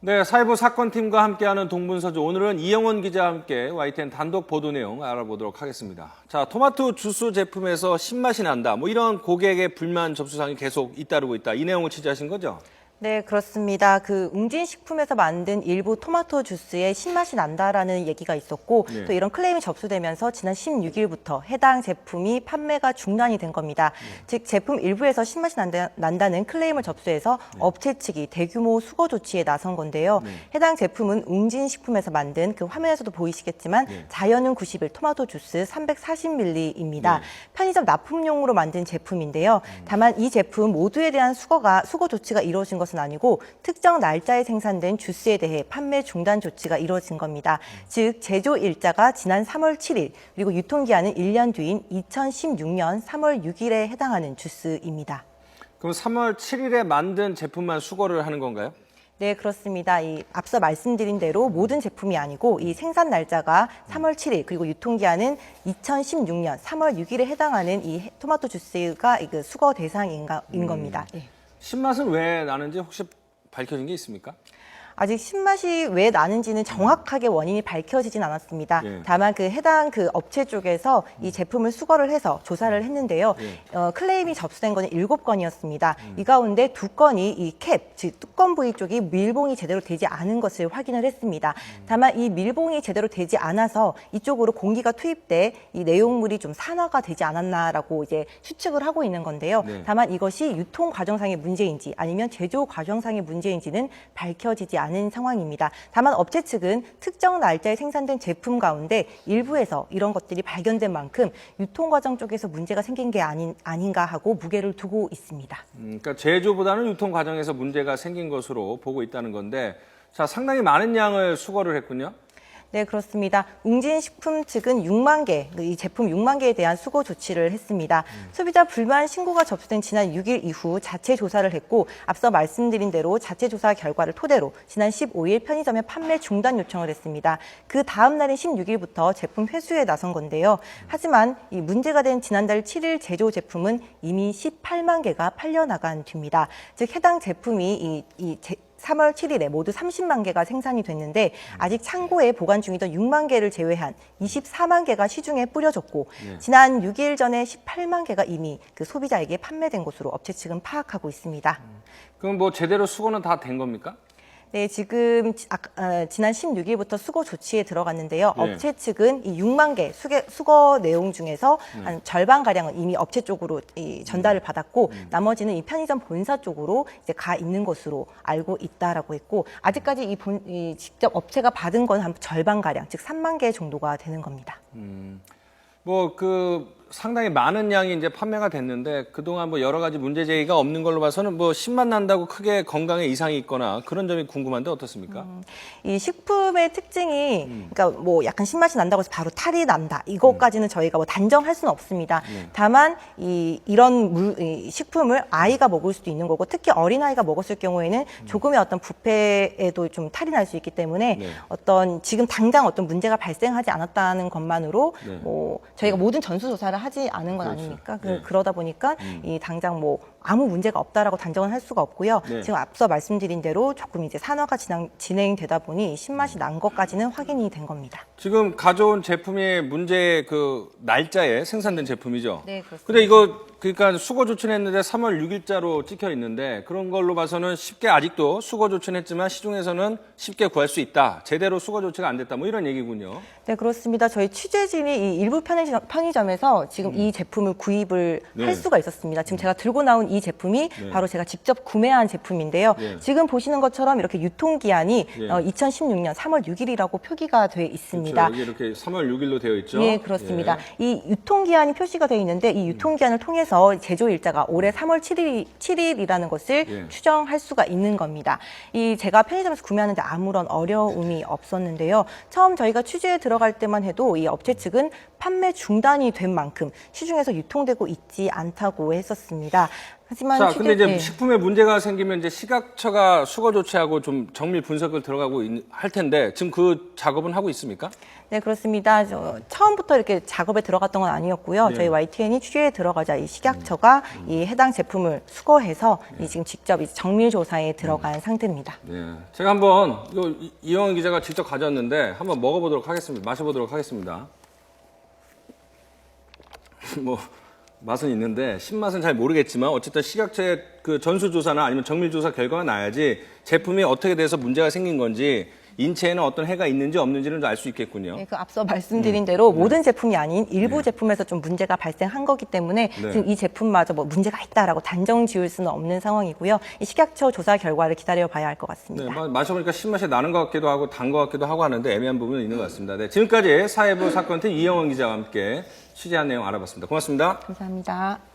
네, 사회부 사건팀과 함께하는 동분서주. 오늘은 이영원 기자와 함께 YTN 단독 보도 내용 알아보도록 하겠습니다. 자, 토마토 주스 제품에서 신맛이 난다. 이런 고객의 불만 접수사항이 계속 잇따르고 있다. 이 내용을 취재하신 거죠? 네, 그렇습니다. 웅진식품에서 만든 일부 토마토 주스에 신맛이 난다라는 얘기가 있었고 네. 또 이런 클레임이 접수되면서 지난 16일부터 해당 제품이 판매가 중단이 된 겁니다. 즉 제품 일부에서 신맛이 난다는 클레임을 접수해서 업체 측이 대규모 수거 조치에 나선 건데요. 해당 제품은 웅진식품에서 만든 화면에서도 보이시겠지만 자연은 91 토마토 주스 340ml입니다. 편의점 납품용으로 만든 제품인데요. 다만 이 제품 모두에 대한 수거 조치가 이루어진 것은 아니고 특정 날짜에 생산된 주스에 대해 판매 중단 조치가 이루어진 겁니다. 즉 제조 일자가 지난 3월 7일 그리고 유통기한은 1년 뒤인 2016년 3월 6일에 해당하는 주스입니다. 그럼 3월 7일에 만든 제품만 수거를 하는 건가요? 네, 그렇습니다. 앞서 말씀드린 대로 모든 제품이 아니고 이 생산 날짜가 3월 7일 그리고 유통기한은 2016년 3월 6일에 해당하는 이 토마토 주스가 수거 대상인 겁니다. 예. 신맛은 왜 나는지 혹시 밝혀진 게 있습니까? 아직 신맛이 왜 나는지는 정확하게 원인이 밝혀지진 않았습니다. 다만 해당 업체 쪽에서 이 제품을 수거를 해서 조사를 했는데요. 클레임이 접수된 거는 7건이었습니다. 이 가운데 2건이 이 캡, 즉 뚜껑 부위 쪽이 밀봉이 제대로 되지 않은 것을 확인을 했습니다. 다만 이 밀봉이 제대로 되지 않아서 이쪽으로 공기가 투입돼 이 내용물이 좀 산화가 되지 않았나라고 이제 추측을 하고 있는 건데요. 다만 이것이 유통 과정상의 문제인지 아니면 제조 과정상의 문제인지는 밝혀지지 않은 상황입니다. 다만 업체 측은 특정 날짜에 생산된 제품 가운데 일부에서 이런 것들이 발견된 만큼 유통 과정 쪽에서 문제가 생긴 게 아닌가 하고 무게를 두고 있습니다. 그러니까 제조보다는 유통 과정에서 문제가 생긴 것으로 보고 있다는 건데, 자, 상당히 많은 양을 수거를 했군요. 네, 그렇습니다. 웅진식품 측은 6만 개, 이 제품 6만 개에 대한 수거 조치를 했습니다. 소비자 불만 신고가 접수된 지난 6일 이후 자체 조사를 했고 앞서 말씀드린 대로 자체 조사 결과를 토대로 지난 15일 편의점에 판매 중단 요청을 했습니다. 그 다음 날인 16일부터 제품 회수에 나선 건데요. 하지만 이 문제가 된 지난달 7일 제조 제품은 이미 18만 개가 팔려나간 뒤입니다. 즉 해당 제품이 3월 7일에 모두 30만 개가 생산이 됐는데 아직 창고에 보관 중이던 6만 개를 제외한 24만 개가 시중에 뿌려졌고 지난 6일 전에 18만 개가 이미 소비자에게 판매된 것으로 업체 측은 파악하고 있습니다. 그럼 제대로 수거는 다 된 겁니까? 네, 지금 지난 16일부터 수거 조치에 들어갔는데요. 업체 측은 이 6만 개 수거 내용 중에서 한 절반가량은 이미 업체 쪽으로 전달을 받았고 나머지는 이 편의점 본사 쪽으로 이제 가 있는 것으로 알고 있다라고 했고 아직까지 직접 업체가 받은 건 한 절반가량, 즉 3만 개 정도가 되는 겁니다. 상당히 많은 양이 이제 판매가 됐는데 그동안 여러 가지 문제 제기가 없는 걸로 봐서는 신맛 난다고 크게 건강에 이상이 있거나 그런 점이 궁금한데 어떻습니까? 이 식품의 특징이 그러니까 약간 신맛이 난다고 해서 바로 탈이 난다. 이것까지는 저희가 단정할 수는 없습니다. 다만 이런 식품을 아이가 먹을 수도 있는 거고 특히 어린아이가 먹었을 경우에는 조금의 어떤 부패에도 좀 탈이 날 수 있기 때문에 지금 당장 어떤 문제가 발생하지 않았다는 것만으로 저희가 모든 전수조사를 하지 않은 건 아닙니까? 그러다 보니까 당장 아무 문제가 없다라고 단정은 할 수가 없고요. 지금 앞서 말씀드린 대로 조금 이제 산화가 진행되다 보니 신맛이 난 것까지는 확인이 된 겁니다. 지금 가져온 제품이 문제의 날짜에 생산된 제품이죠? 네, 그렇습니다. 근데 그러니까 수거 조치는 했는데 3월 6일자로 찍혀 있는데 그런 걸로 봐서는 쉽게 아직도 수거 조치는 했지만 시중에서는 쉽게 구할 수 있다. 제대로 수거 조치가 안 됐다. 이런 얘기군요. 네, 그렇습니다. 저희 취재진이 이 일부 편의점에서 지금 이 제품을 구입을 할 수가 있었습니다. 지금 제가 들고 나온 이 제품이 바로 제가 직접 구매한 제품인데요. 지금 보시는 것처럼 이렇게 유통기한이 2016년 3월 6일이라고 표기가 돼 있습니다. 그렇죠. 여기 이렇게 3월 6일로 되어 있죠? 네, 그렇습니다. 이 유통기한이 표시가 되어 있는데 이 유통기한을 통해서 제조 일자가 올해 3월 7일이라는 것을 추정할 수가 있는 겁니다. 제가 편의점에서 구매하는데 아무런 어려움이 없었는데요. 처음 저희가 취재에 들어갈 때만 해도 이 업체 측은 판매 중단이 된 만큼 시중에서 유통되고 있지 않다고 했었습니다. 하지만 자, 근데 이제 네. 식품에 문제가 생기면 이제 식약처가 수거 조치하고 좀 정밀 분석을 들어가고 할 텐데 지금 그 작업은 하고 있습니까? 네, 그렇습니다. 처음부터 이렇게 작업에 들어갔던 건 아니었고요. 네. 저희 YTN이 취재에 들어가자 이 식약처가 이 해당 제품을 수거해서 이 지금 직접 이제 정밀 조사에 들어간 상태입니다. 네. 제가 한번 이영원 기자가 직접 가져왔는데 한번 먹어보도록 하겠습니다. 마셔보도록 하겠습니다. 뭐 맛은 있는데 신맛은 잘 모르겠지만 어쨌든 식약처의 그 전수조사나 아니면 정밀조사 결과가 나야지 제품이 어떻게 돼서 문제가 생긴 건지 인체에는 어떤 해가 있는지 없는지는 알 수 있겠군요. 네, 그 앞서 말씀드린 대로 모든 제품이 아닌 일부 제품에서 좀 문제가 발생한 거기 때문에 지금 이 제품마저 뭐 문제가 있다라고 단정 지을 수는 없는 상황이고요. 이 식약처 조사 결과를 기다려 봐야 할 것 같습니다. 네, 마셔보니까 신맛이 나는 것 같기도 하고 단 것 같기도 하고 하는데 애매한 부분은 있는 것 같습니다. 네, 지금까지 사회부 사건팀 이영원 기자와 함께 취재한 내용 알아봤습니다. 고맙습니다. 감사합니다.